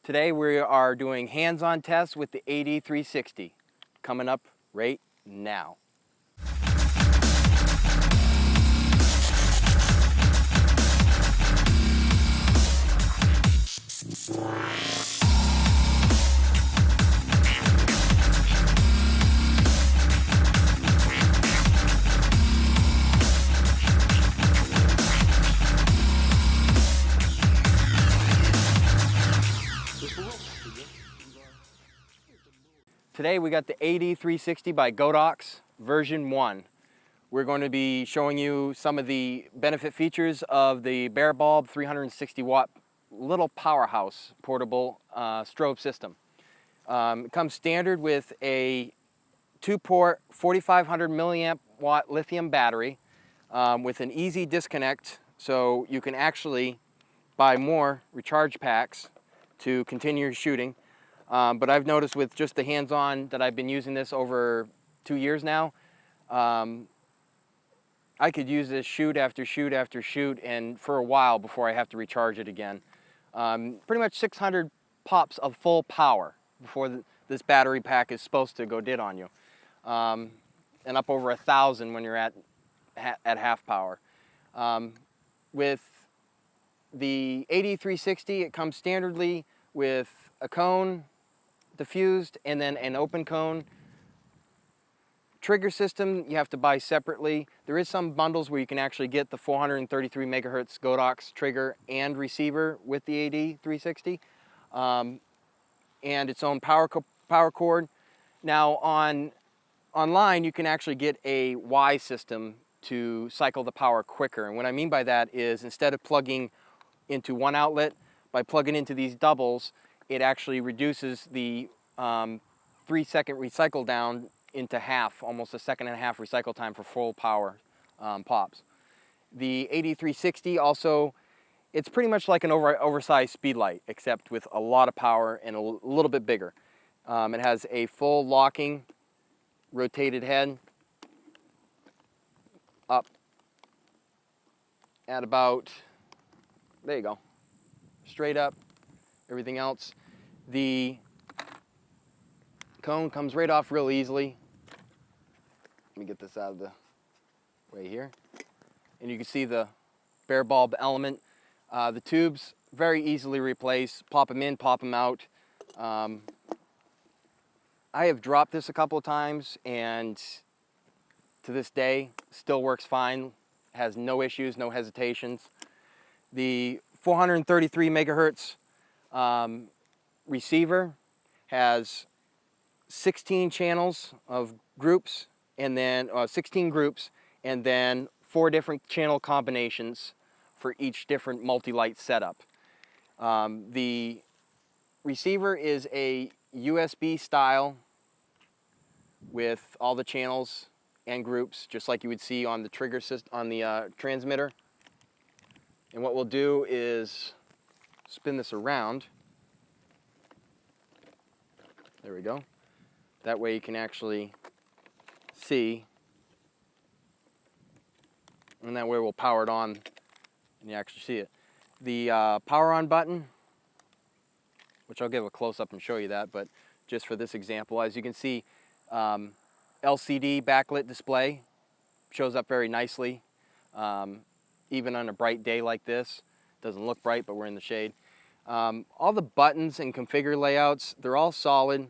Today we are doing hands-on tests with the AD360, coming up right now. Today we got the AD360 by Godox version 1. We're going to be showing you some of the benefit features of the Barebulb 360 watt little powerhouse portable strobe system. It comes standard with a 2-port 4500 milliamp watt lithium battery with an easy disconnect, so you can actually buy more recharge packs to continue shooting. But I've noticed with just the hands-on that I've been using this over 2 years now, I could use this shoot after shoot after shoot and for a while before I have to recharge it again. Pretty much 600 pops of full power before this battery pack is supposed to go dead on you. And up over 1,000 when you're at half power. With the AD360, it comes standardly with a cone, diffused, and then an open cone. Trigger system you have to buy separately. There is some bundles where you can actually get the 433 megahertz Godox trigger and receiver with the AD360, and its own power cord. Now online you can actually get a Y system to cycle the power quicker, and what I mean by that is instead of plugging into one outlet, by plugging into these doubles, it actually reduces the 3-second recycle down into half, almost a 1.5 second recycle time for full power pops. The AD360 also, it's pretty much like an oversized speed light, except with a lot of power and a little bit bigger. It has a full locking rotated head up at about, there you go, straight up. Everything else, the cone comes right off real easily. Let me get this out of the way here. And you can see the Barebulb element. The tubes, very easily replaced. Pop them in, pop them out. I have dropped this a couple of times, and to this day, still works fine. Has no issues, no hesitations. The 433 megahertz receiver has 16 channels of groups, and then 16 groups, and then 4 different channel combinations for each different multi-light setup. The receiver is a USB style with all the channels and groups, just like you would see on the trigger system, on the transmitter. And what we'll do is spin this around. There we go. That way you can actually see, and that way we'll power it on and you actually see it. The power on button, which I'll give a close-up and show you that, but just for this example, as you can see, LCD backlit display shows up very nicely, even on a bright day like this. Doesn't look bright, but we're in the shade. All the buttons and configure layouts, they're all solid.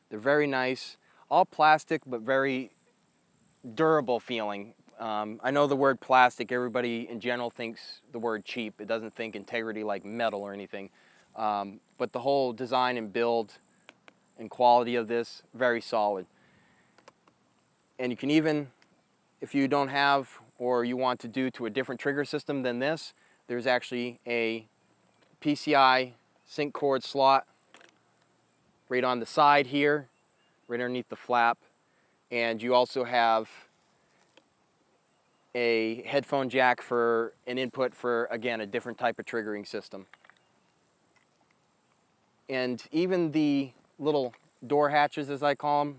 They're very nice. All plastic, but very durable feeling. I know the word plastic, everybody in general thinks the word cheap. It doesn't think integrity like metal or anything. But the whole design and build and quality of this, very solid. And you can even, if you don't have or you want to do to a different trigger system than this, there's actually a PCI sync cord slot right on the side here, right underneath the flap. And you also have a headphone jack for an input for, again, a different type of triggering system. And even the little door hatches, as I call them,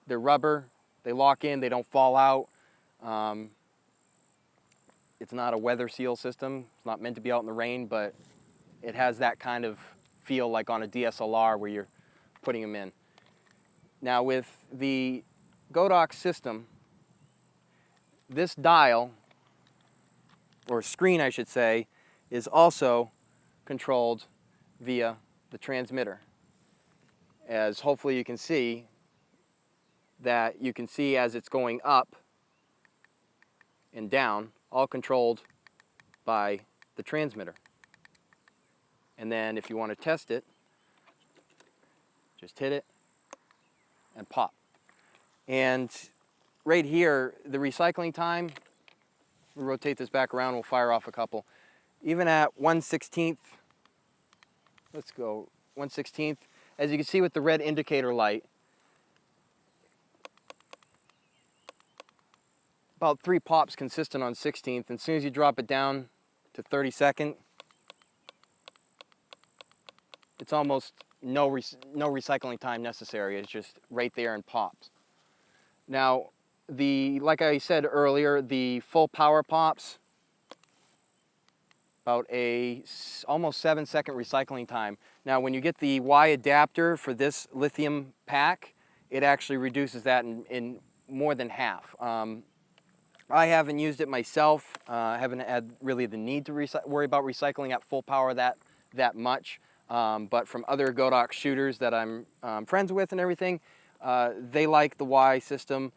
they're rubber. They lock in, they don't fall out. It's not a weather seal system. It's not meant to be out in the rain, but it has that kind of feel like on a DSLR where you're putting them in. Now with the Godox system, this dial, or screen I should say, is also controlled via the transmitter. As hopefully you can see, that you can see as it's going up and down, all controlled by the transmitter. And then if you want to test it, just hit it and pop. And right here, the recycling time, we'll rotate this back around, we'll fire off a couple. Even at 1/16th, let's go 1/16th, as you can see with the red indicator light, about 3 pops consistent on 16th, and as soon as you drop it down to 32nd, it's almost no recycling time necessary. It's just right there and pops. Now, like I said earlier, the full power pops, about a almost 7-second recycling time. Now, when you get the Y adapter for this lithium pack, it actually reduces that in more than half. I haven't used it myself. I haven't had really the need to worry about recycling at full power that much. But from other Godox shooters that I'm friends with and everything, they like the Y system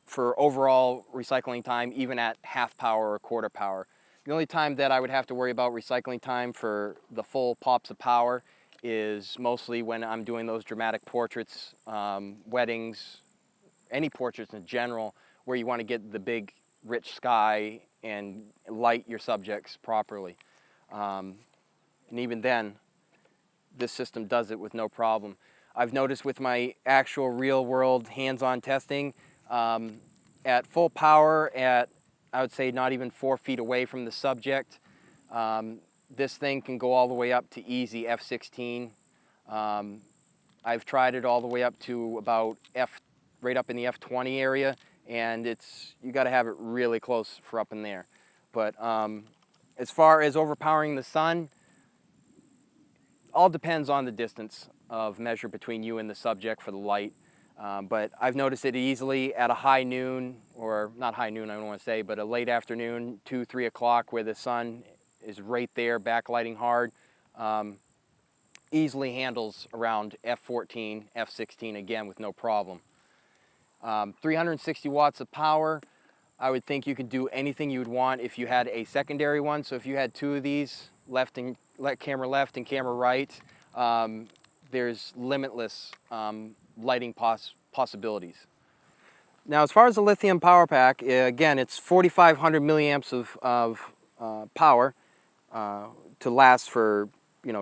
for overall recycling time, even at half power or quarter power. The only time that I would have to worry about recycling time for the full pops of power is mostly when I'm doing those dramatic portraits, weddings, any portraits in general, where you want to get the big rich sky and light your subjects properly. And even then, this system does it with no problem. I've noticed with my actual real world hands-on testing, at full power, at I would say not even 4 feet away from the subject, this thing can go all the way up to easy F16. I've tried it all the way up to about right up in the F20 area, and you got to have it really close for up in there. But as far as overpowering the sun, all depends on the distance of measure between you and the subject for the light. But I've noticed it easily at a high noon, or not high noon I don't want to say, but a late afternoon, 2, 3 o'clock, where the sun is right there backlighting hard. Easily handles around F14, F16 again with no problem. 360 watts of power. I would think you could do anything you would want if you had a secondary one. So if you had 2 of these, camera left and camera right, there's limitless lighting possibilities. Now, as far as the lithium power pack, again, it's 4,500 milliamps of power to last for,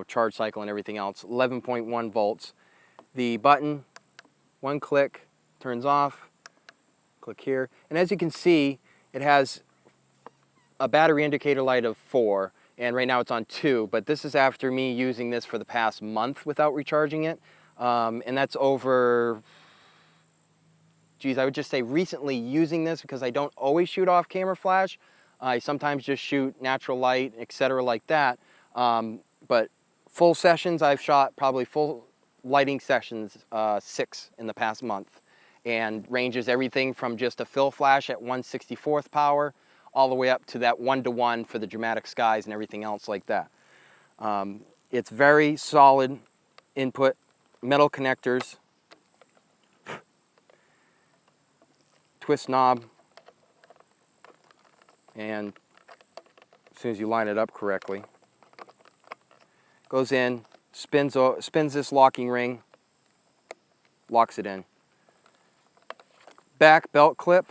charge cycle and everything else. 11.1 volts. The button, one click, turns off. Click here, and as you can see, it has a battery indicator light of 4. And right now it's on 2, but this is after me using this for the past month without recharging it. And that's over, I would just say recently using this, because I don't always shoot off camera flash. I sometimes just shoot natural light, etc. like that. But full sessions, I've shot probably full lighting sessions 6 in the past month. And ranges everything from just a fill flash at 1/64th power all the way up to that 1-to-1 for the dramatic skies and everything else like that. It's very solid input, metal connectors, twist knob, and as soon as you line it up correctly, goes in, spins this locking ring, locks it in. Back belt clip.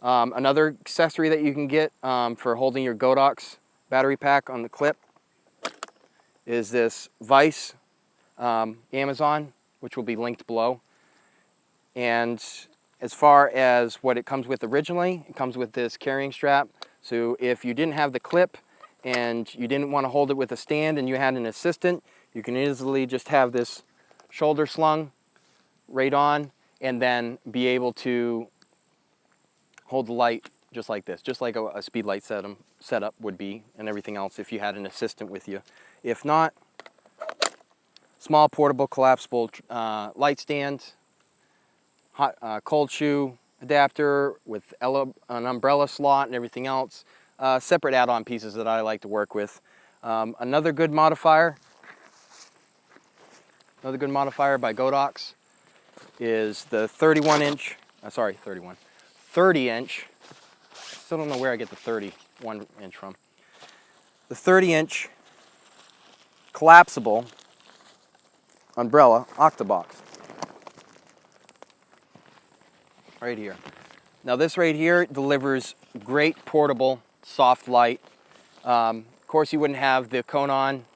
Another accessory that you can get for holding your Godox battery pack on the clip is this vise, Amazon, which will be linked below. And as far as what it comes with originally, it comes with this carrying strap. So if you didn't have the clip and you didn't want to hold it with a stand and you had an assistant, you can easily just have this shoulder slung right on, and then be able to hold the light just like this, just like a speed light setup would be, and everything else if you had an assistant with you. If not, small portable collapsible light stand, cold shoe adapter with an umbrella slot and everything else. Separate add-on pieces that I like to work with. Another good modifier by Godox is the 30 inch. Still don't know where I get the 31 inch from. The 30-inch collapsible umbrella octabox. Right here. Now this right here delivers great portable soft light. Of course you wouldn't have the cone on,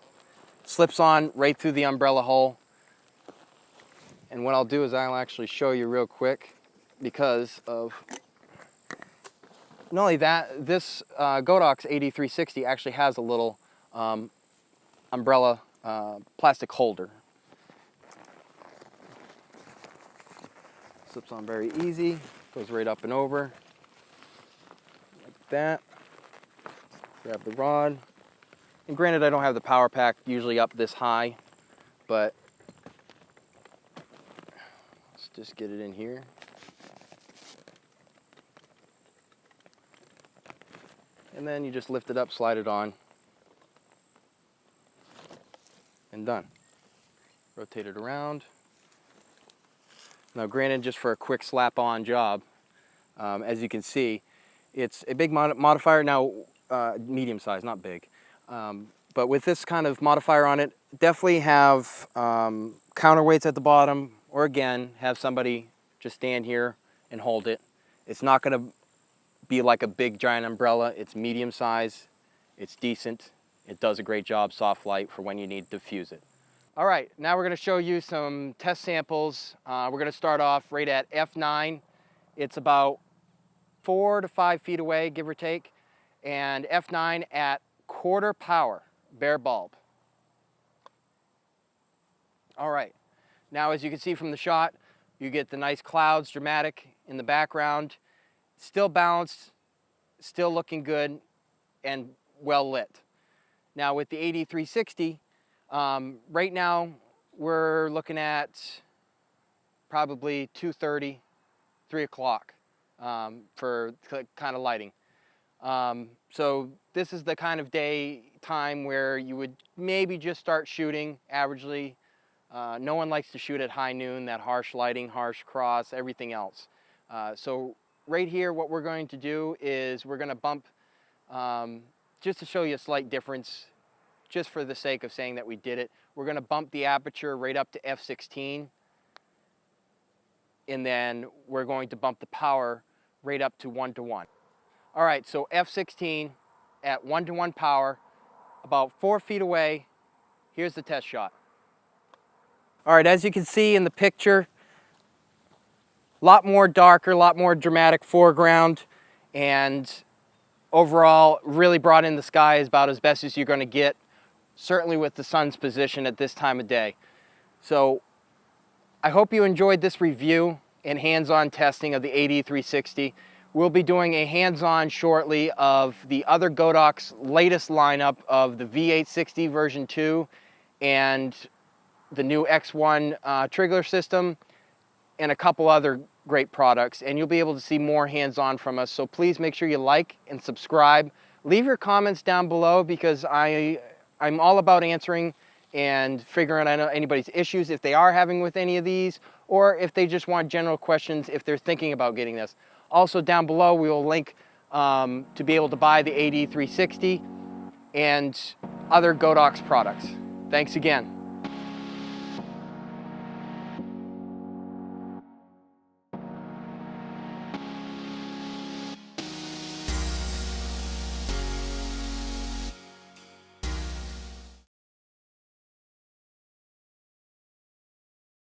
slips on right through the umbrella hole. And what I'll do is I'll actually show you real quick, because of not only that, this Godox AD360 actually has a little umbrella plastic holder. Slips on very easy, goes right up and over, like that. Grab the rod. And granted, I don't have the power pack usually up this high, but let's just get it in here. And then you just lift it up, slide it on, and done. Rotate it around. Now granted, just for a quick slap-on job, as you can see, it's a big modifier. Now, medium size, not big. But with this kind of modifier on it, definitely have counterweights at the bottom, or again, have somebody just stand here and hold it. It's not going to be like a big giant umbrella. It's medium size, it's decent, it does a great job, soft light for when you need to diffuse it. All right, now we're going to show you some test samples. We're going to start off right at F9. It's about 4 to 5 feet away, give or take, and F9 at quarter power, bare bulb. All right, now as you can see from the shot, you get the nice clouds, dramatic in the background, still balanced, still looking good, and well lit. Now with the AD360, right now we're looking at probably 2:30, 3 o'clock for kind of lighting. So this is the kind of day time where you would maybe just start shooting averagely. No one likes to shoot at high noon, that harsh lighting, harsh cross, everything else. So right here, what we're going to do is we're going to bump, just to show you a slight difference, just for the sake of saying that we did it, we're going to bump the aperture right up to f16, and then we're going to bump the power right up to 1:1. All right, so f16 at 1:1 power, about 4 feet away. Here's the test shot. All right, as you can see in the picture, a lot more darker, a lot more dramatic foreground, and overall really brought in the sky is about as best as you're going to get, certainly with the sun's position at this time of day. So I hope you enjoyed this review and hands-on testing of the AD360. We'll be doing a hands-on shortly of the other Godox latest lineup of the V860 version 2 and the new X1 trigger system, and a couple other great products, and you'll be able to see more hands-on from us. So please make sure you like and subscribe. Leave your comments down below, because I'm all about answering and figuring out anybody's issues if they are having with any of these, or if they just want general questions if they're thinking about getting this. Also down below we will link to be able to buy the AD360 and other Godox products. Thanks again.